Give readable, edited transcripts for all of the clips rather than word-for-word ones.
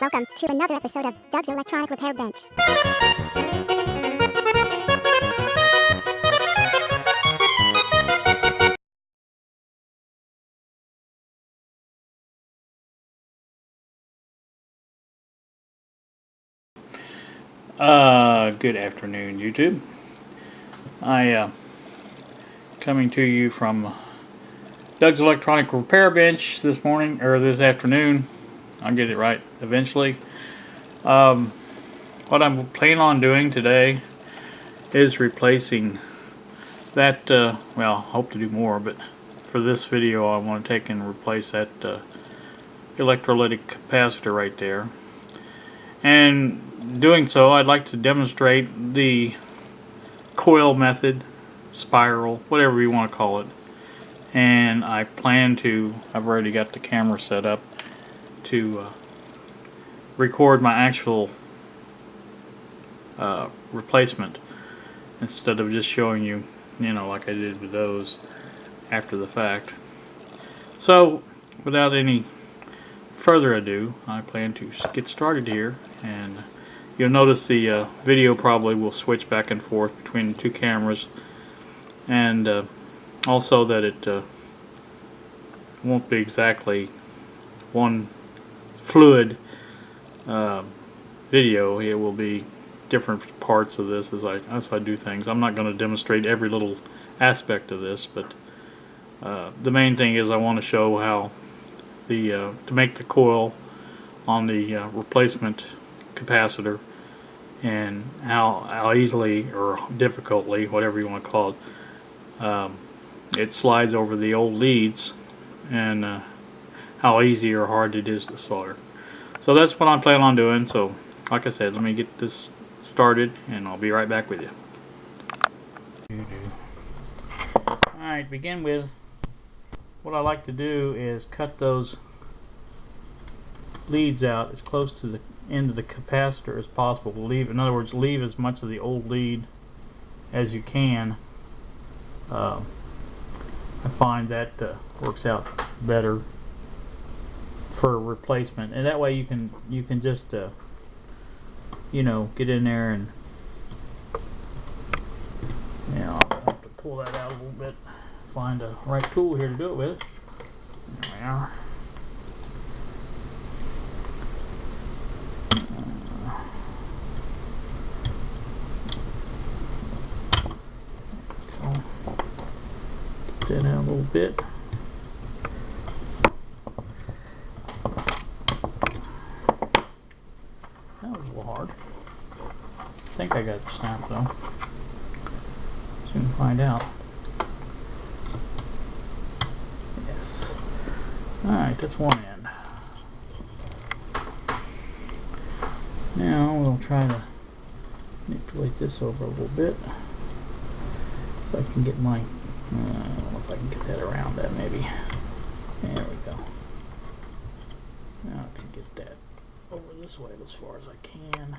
Welcome to another episode of Doug's Electronic Repair Bench. Good afternoon, YouTube. I coming to you from Doug's Electronic Repair Bench this morning, or this afternoon. I'll get it right eventually. What I'm planning on doing today is replacing that, well, hope to do more, but for this video I want to take and replace that electrolytic capacitor right there. And doing so, I'd like to demonstrate the coil method, spiral, whatever you want to call it. And I plan to, I've already got the camera set up to record my actual replacement instead of just showing you, like I did with those after the fact. So, without any further ado, I plan to get started here, and you'll notice the video probably will switch back and forth between the two cameras, and also that it won't be exactly one fluid video. It will be different parts of this as I do things. I'm not going to demonstrate every little aspect of this, but the main thing is I want to show how to make the coil on the replacement capacitor, and how easily or difficultly, whatever you want to call it, it slides over the old leads, and how easy or hard it is to solder. So that's what I'm planning on doing. So like I said, let me get this started and I'll be right back with you. Alright, begin with, what I like to do is cut those leads out as close to the end of the capacitor as possible. In other words, leave as much of the old lead as you can. I find that works out better for replacement, and that way you can just get in there and I'll have to pull that out a little bit, find the right tool here to do it with. There we are. That out a little bit. That was a little hard. I think I got it snapped though. Soon find out. Yes. Alright, that's one end. Now we'll try to manipulate this over a little bit. If I can get my, I don't know if I can get that around that maybe. There we go. Now I can get that over this way as far as I can.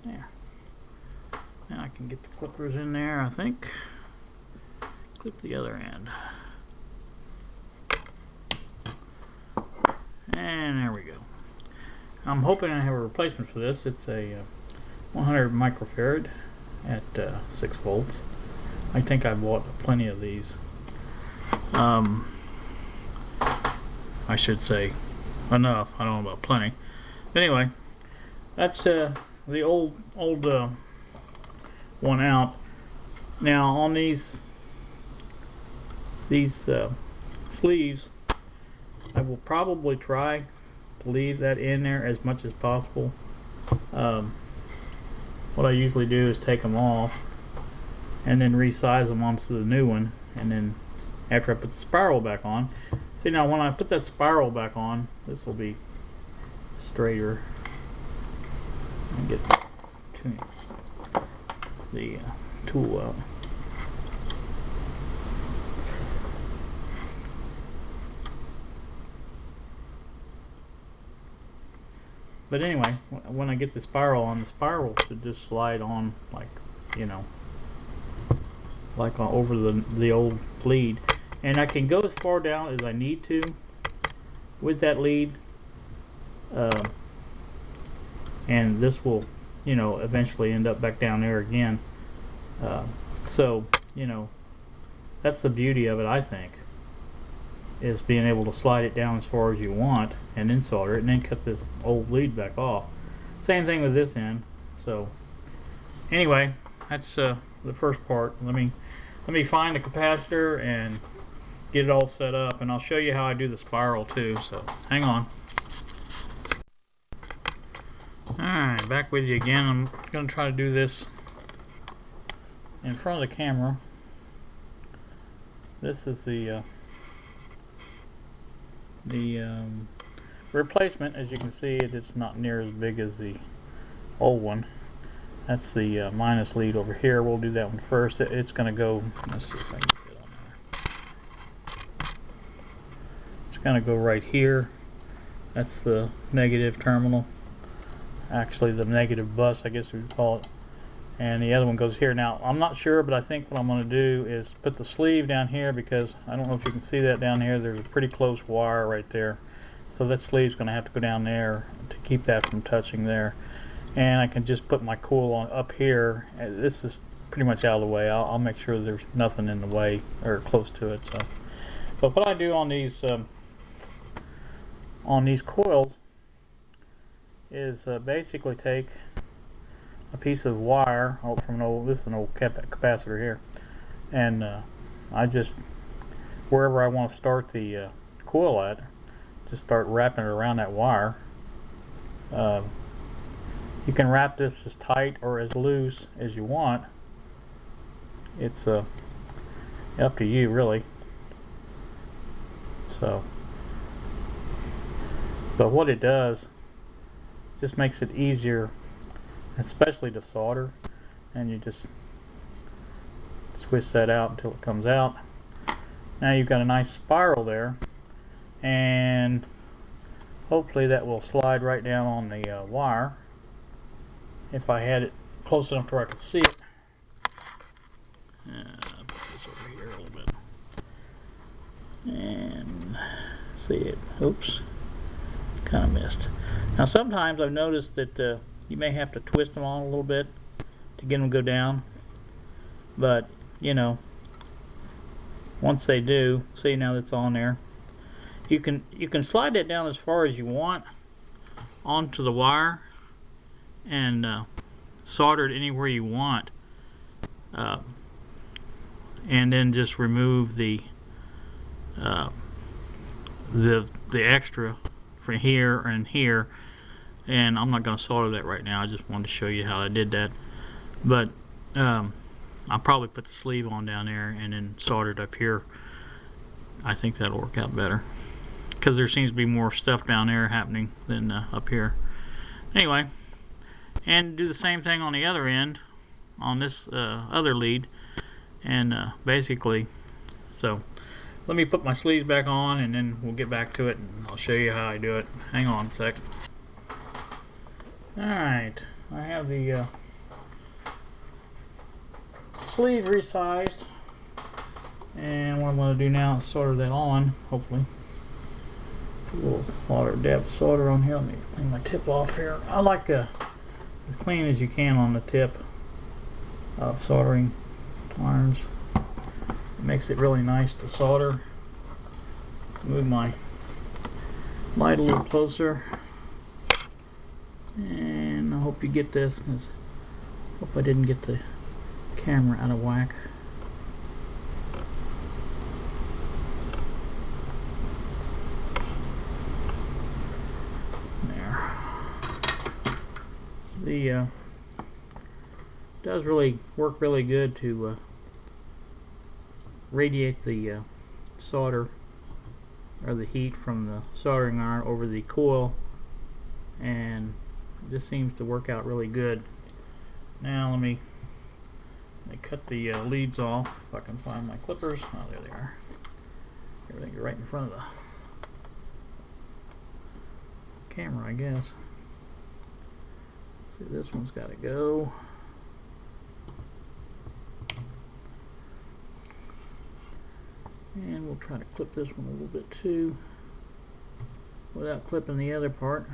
There. Now I can get the clippers in there, I think. Clip the other end. And there we go. I'm hoping I have a replacement for this. It's a 100 microfarad at 6 volts. I think I bought plenty of these. I should say enough. I don't know about plenty. But anyway, that's the old one out. Now on these sleeves, I will probably try to leave that in there as much as possible. What I usually do is take them off and then resize them onto the new one, and then after I put the spiral back on, see, now when I put that spiral back on, this will be straighter. And get the tool out. But anyway, when I get the spiral on, the spiral should just slide on like, like over the old lead. And I can go as far down as I need to, with that lead, and this will, you know, eventually end up back down there again. So, you know, that's the beauty of it, I think, is being able to slide it down as far as you want and then solder it and then cut this old lead back off. Same thing with this end. So anyway, that's the first part. Let me find the capacitor and get it all set up, and I'll show you how I do the spiral too. So hang on. Alright, back with you again. I'm going to try to do this in front of the camera. This is the replacement. As you can see, it's not near as big as the old one. That's the minus lead over here. We'll do that one first. It's going to go, let's see if I can get it on there. It's going to go right here. That's the negative terminal. Actually, the negative bus, I guess we would call it. And the other one goes here. Now, I'm not sure, but I think what I'm going to do is put the sleeve down here, because I don't know if you can see that down here. There's a pretty close wire right there. So that sleeve's going to have to go down there to keep that from touching there. And I can just put my coil on up here. This is pretty much out of the way. I'll make sure there's nothing in the way or close to it. So, but what I do on these coils is basically take a piece of wire from an old, this is an old capacitor here, and I just, wherever I want to start the coil at, just start wrapping it around that wire. You can wrap this as tight or as loose as you want. It's up to you, really. So, but what it does just makes it easier, especially to solder, and you just switch that out until it comes out. Now you've got a nice spiral there, and hopefully that will slide right down on the wire if I had it close enough to where I could see it. I'll put this over here a little bit and see it. Oops, kind of missed. Now sometimes I've noticed that you may have to twist them on a little bit to get them to go down, but you know, once they do, see, now that's on there, you can slide that down as far as you want onto the wire and solder it anywhere you want, and then just remove the extra from here and here. And I'm not going to solder that right now. I just wanted to show you how I did that. But I'll probably put the sleeve on down there and then solder it up here. I think that'll work out better, because there seems to be more stuff down there happening than up here. Anyway, and do the same thing on the other end, on this other lead. And basically, so let me put my sleeves back on and then we'll get back to it and I'll show you how I do it. Hang on a sec. Alright, I have the sleeve resized, and what I'm going to do now is solder that on, hopefully. Put a little solder, depth solder on here. Let me clean my tip off here. I like as clean as you can on the tip of soldering irons. It makes it really nice to solder. Move my light a little closer. And I hope you get this, because I hope I didn't get the camera out of whack. There. The does really work really good to radiate the solder or the heat from the soldering iron over the coil, and this seems to work out really good. Now let me cut the leads off if I can find my clippers. Oh, there they are. Everything's right in front of the camera, I guess. See, this one's got to go. And we'll try to clip this one a little bit too. without clipping the other part.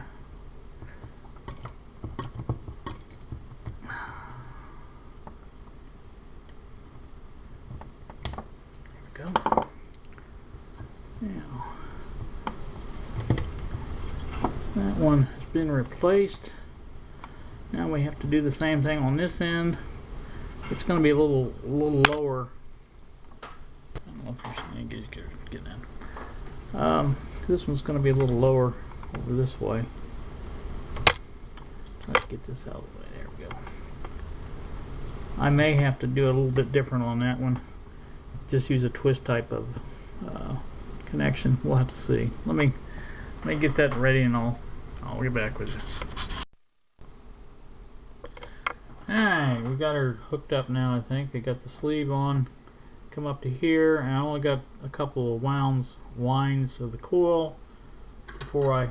There we go. Now, that one has been replaced. Now we have to do the same thing on this end. It's going to be a little lower. I don't know if you can get in. This one's going to be a little lower over this way. Let's get this out of the way. There we go. I may have to do a little bit different on that one. Just use a twist type of connection. We'll have to see. Let me get that ready, and I'll get back with you. Alright, we got her hooked up now. I think I got the sleeve on. Come up to here, and I only got a couple of winds of the coil before I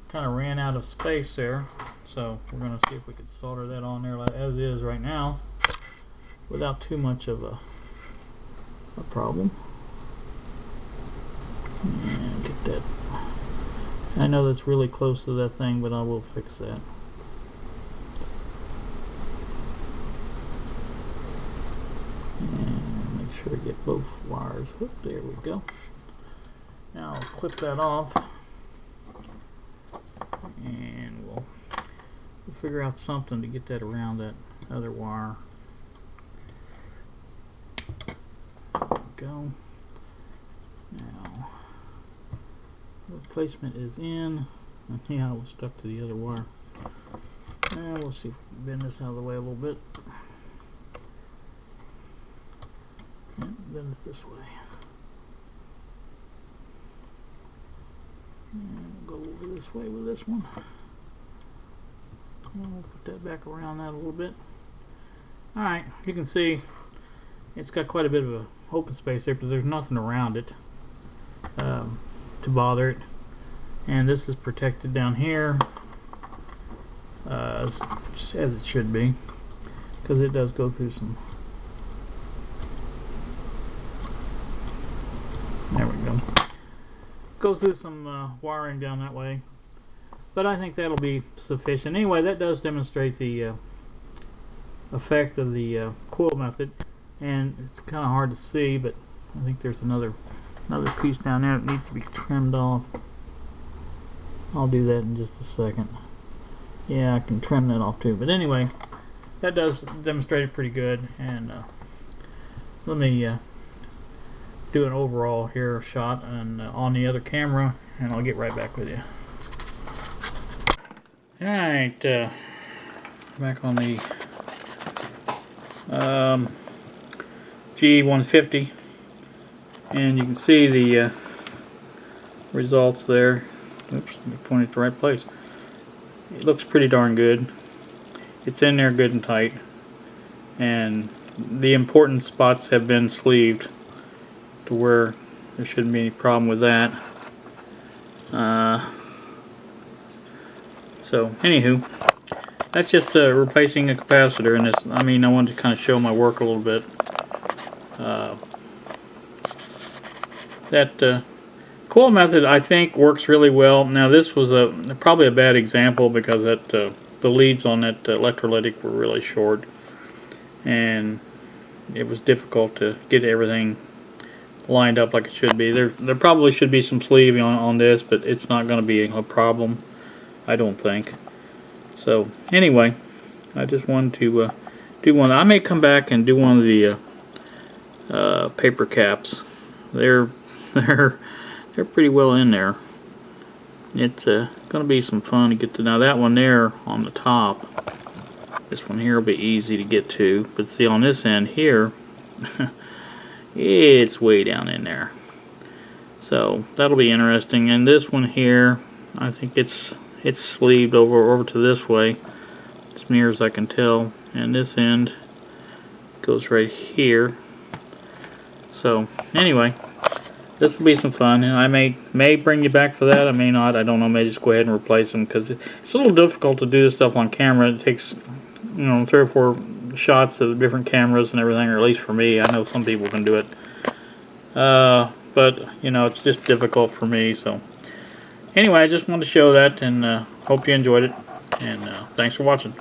kind of ran out of space there. So we're going to see if we can solder that on there as is right now without too much of a problem. And get that. I know that's really close to that thing, but I will fix that. And make sure to get both wires hooked. There we go. Now I'll clip that off, and we'll figure out something to get that around that other wire. There we go. Now, replacement is in. And yeah, I was stuck to the other wire. And we'll see if we can bend this out of the way a little bit. And bend it this way. And we'll go over this way with this one. And we'll put that back around that a little bit. Alright, you can see it's got quite a bit of a open space there, but there's nothing around it to bother it. And this is protected down here as it should be, because it does go through some. There we go. Goes through some wiring down that way, but I think that'll be sufficient. Anyway, that does demonstrate the effect of the coil method, and it's kind of hard to see, but I think there's another piece down there that needs to be trimmed off. I'll do that in just a second. Yeah, I can trim that off too, but anyway, that does demonstrate it pretty good. And let me do an overall here shot and on the other camera, and I'll get right back with you. Alright, back on the G150, and you can see the results there. Oops, let me point it to the right place. It looks pretty darn good. It's in there good and tight, and the important spots have been sleeved to where there shouldn't be any problem with that. So anywho, that's just replacing a capacitor, and this, I mean, I wanted to kind of show my work a little bit. That coil method, I think, works really well. Now this was probably a bad example because that the leads on that electrolytic were really short, and it was difficult to get everything lined up like it should be. There probably should be some sleeving on this, but it's not going to be a problem, I don't think. So anyway, I just wanted to do one. I may come back and do one of the paper caps. They're pretty well in there. It's going to be some fun to get to. Now that one there on the top, this one here will be easy to get to, but see on this end here, it's way down in there. So that'll be interesting. And this one here, I think it's sleeved over to this way, as near as I can tell. And this end goes right here. So anyway, this will be some fun, and I may bring you back for that. I may not. I don't know. I may just go ahead and replace them, because it's a little difficult to do this stuff on camera. It takes, 3 or 4 shots of different cameras and everything, or at least for me. I know some people can do it, but it's just difficult for me. So Anyway, I just wanted to show that, and hope you enjoyed it, and thanks for watching.